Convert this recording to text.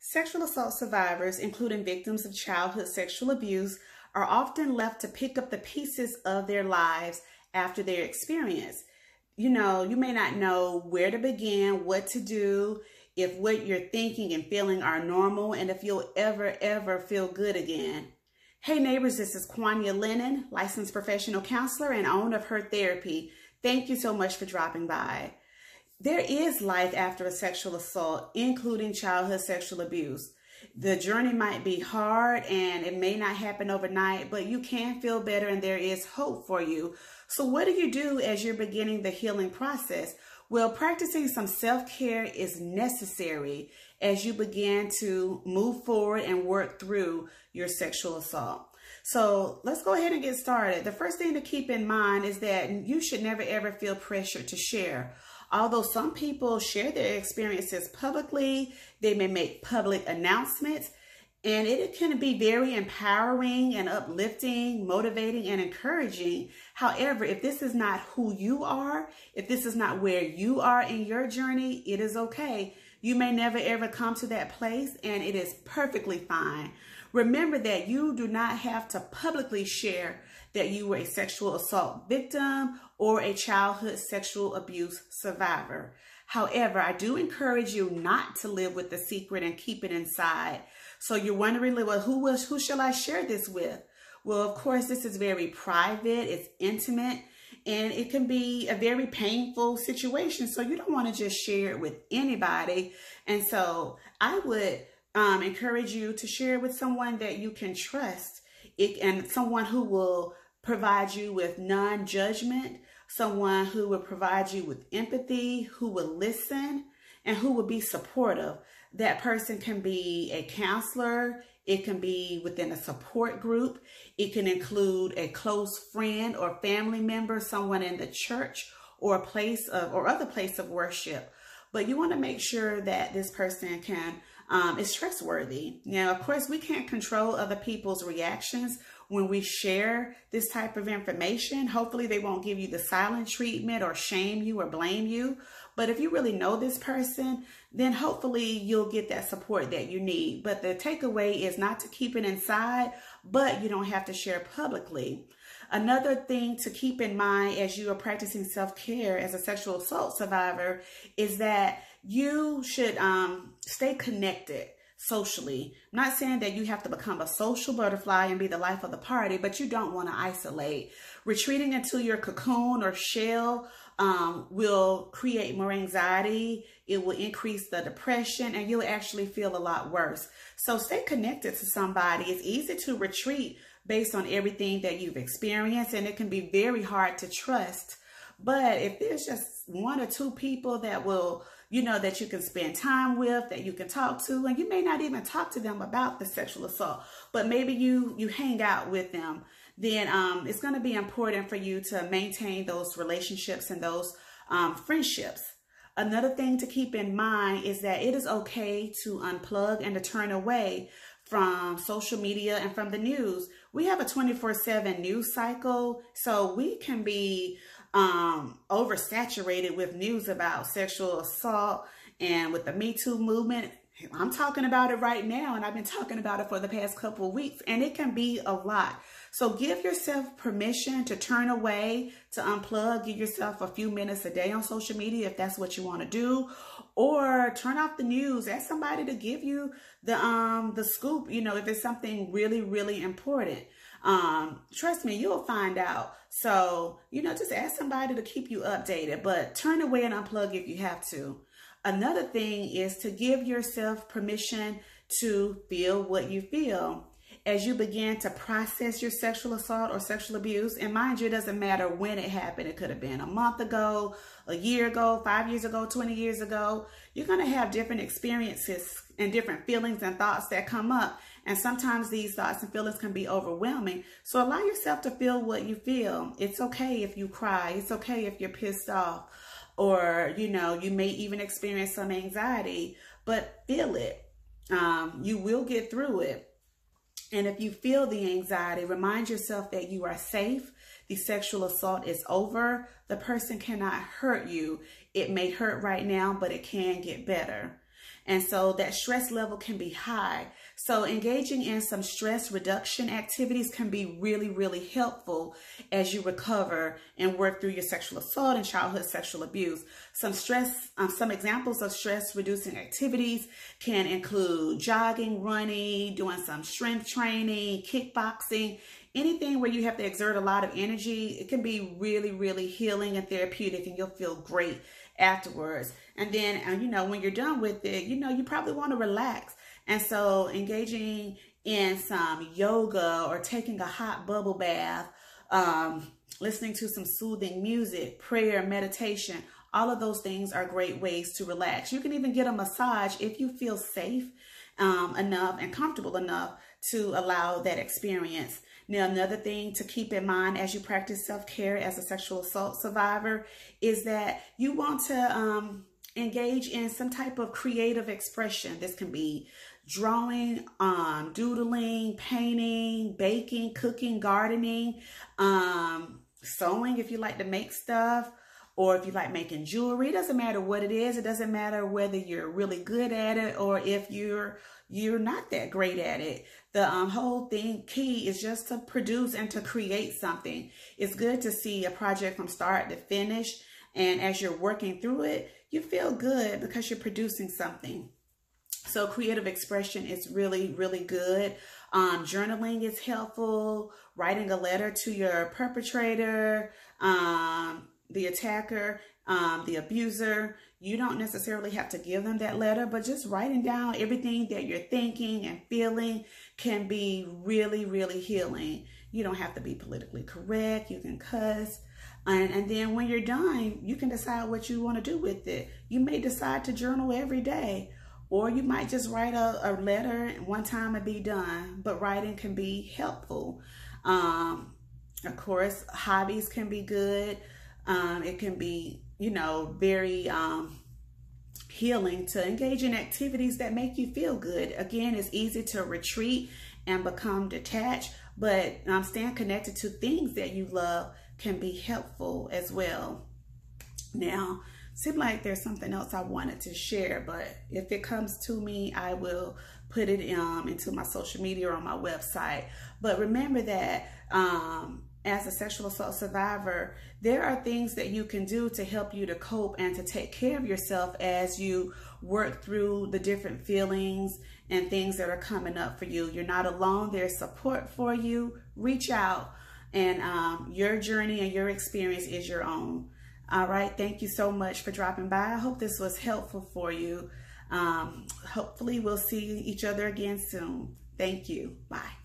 Sexual assault survivors, including victims of childhood sexual abuse, are often left to pick up the pieces of their lives after their experience. You may not know where to begin, what to do, if what you're thinking and feeling are normal, and if you'll ever feel good again. Hey neighbors, this is Kwanya Lennon, licensed professional counselor and owner of Her Therapy. Thank you so much for dropping by. There is life after a sexual assault, including childhood sexual abuse. The journey might be hard and it may not happen overnight, but you can feel better and there is hope for you. So what do you do as you're beginning the healing process? Well, practicing some self-care is necessary as you begin to move forward and work through your sexual assault. So let's go ahead and get started. The first thing to keep in mind is that you should never ever feel pressured to share. Although some people share their experiences publicly, they may make public announcements, and it can be very empowering and uplifting, motivating and encouraging. However, if this is not who you are, if this is not where you are in your journey, it is okay. You may never ever come to that place, and it is perfectly fine. Remember that you do not have to publicly share that you were a sexual assault victim or a childhood sexual abuse survivor. However, I do encourage you not to live with the secret and keep it inside. So you're wondering, well, who shall I share this with? Well, of course, this is very private, it's intimate, and it can be a very painful situation. So you don't want to just share it with anybody. And so I would encourage you to share it with someone that you can trust, and someone who will provide you with non-judgment, someone who will provide you with empathy, who will listen, and who will be supportive. That person can be a counselor, it can be within a support group, it can include a close friend or family member, someone in the church or a place of, or other place of worship. But you want to make sure that this person is trustworthy. Now, of course, we can't control other people's reactions when we share this type of information. Hopefully they won't give you the silent treatment or shame you or blame you. But if you really know this person, then hopefully you'll get that support that you need. But the takeaway is not to keep it inside, but you don't have to share publicly. Another thing to keep in mind as you are practicing self-care as a sexual assault survivor is that you should stay connected socially. I'm not saying that you have to become a social butterfly and be the life of the party, but you don't want to isolate. Retreating into your cocoon or shell will create more anxiety. It will increase the depression, and you'll actually feel a lot worse. So stay connected to somebody. It's easy to retreat based on everything that you've experienced, and it can be very hard to trust. But if there's just one or two people that will, that you can spend time with, that you can talk to, and you may not even talk to them about the sexual assault, but maybe you hang out with them, then it's going to be important for you to maintain those relationships and those friendships. Another thing to keep in mind is that it is okay to unplug and to turn away from social media and from the news. We have a 24/7 news cycle, so we can be oversaturated with news about sexual assault. And with the Me Too movement, I'm talking about it right now, and I've been talking about it for the past couple of weeks, and it can be a lot. So give yourself permission to turn away, to unplug. Give yourself a few minutes a day on social media if that's what you want to do, or turn off the news. Ask somebody to give you the scoop, if it's something really important. Trust me, you'll find out. So, just ask somebody to keep you updated, but turn away and unplug if you have to. Another thing is to give yourself permission to feel what you feel as you begin to process your sexual assault or sexual abuse. And mind you, it doesn't matter when it happened. It could have been a month ago, a year ago, 5 years ago, 20 years ago. You're going to have different experiences and different feelings and thoughts that come up. And sometimes these thoughts and feelings can be overwhelming. So allow yourself to feel what you feel. It's okay if you cry. It's okay if you're pissed off. Or, you may even experience some anxiety, but feel it. You will get through it. And if you feel the anxiety, remind yourself that you are safe. The sexual assault is over. The person cannot hurt you. It may hurt right now, but it can get better. And so that stress level can be high. So engaging in some stress reduction activities can be really, really helpful as you recover and work through your sexual assault and childhood sexual abuse. Some examples of stress reducing activities can include jogging, running, doing some strength training, kickboxing, anything where you have to exert a lot of energy. It can be really, really healing and therapeutic, and you'll feel great afterwards. And then, when you're done with it, you probably want to relax. And so engaging in some yoga or taking a hot bubble bath, listening to some soothing music, prayer, meditation, all of those things are great ways to relax. You can even get a massage if you feel safe enough and comfortable enough to allow that experience. Now, another thing to keep in mind as you practice self-care as a sexual assault survivor is that you want to engage in some type of creative expression. This can be drawing, doodling, painting, baking, cooking, gardening, sewing if you like to make stuff, or if you like making jewelry. It doesn't matter what it is. It doesn't matter whether you're really good at it or if you're not that great at it. The whole key is just to produce and to create something. It's good to see a project from start to finish. And as you're working through it, you feel good because you're producing something. So creative expression is really, really good. Journaling is helpful. Writing a letter to your perpetrator, the attacker, the abuser. You don't necessarily have to give them that letter, but just writing down everything that you're thinking and feeling can be really, really healing. You don't have to be politically correct. You can cuss. And then when you're done, you can decide what you want to do with it. You may decide to journal every day, or you might just write a letter one time and be done. But writing can be helpful. Of course, hobbies can be good. It can be, very healing to engage in activities that make you feel good. Again, it's easy to retreat and become detached, but staying connected to things that you love can be helpful as well. Now, seems like there's something else I wanted to share, but if it comes to me, I will put it into my social media or on my website. But remember that as a sexual assault survivor, there are things that you can do to help you to cope and to take care of yourself as you work through the different feelings and things that are coming up for you. You're not alone. There's support for you. Reach out, and your journey and your experience is your own. All right. Thank you so much for dropping by. I hope this was helpful for you. Hopefully we'll see each other again soon. Thank you. Bye.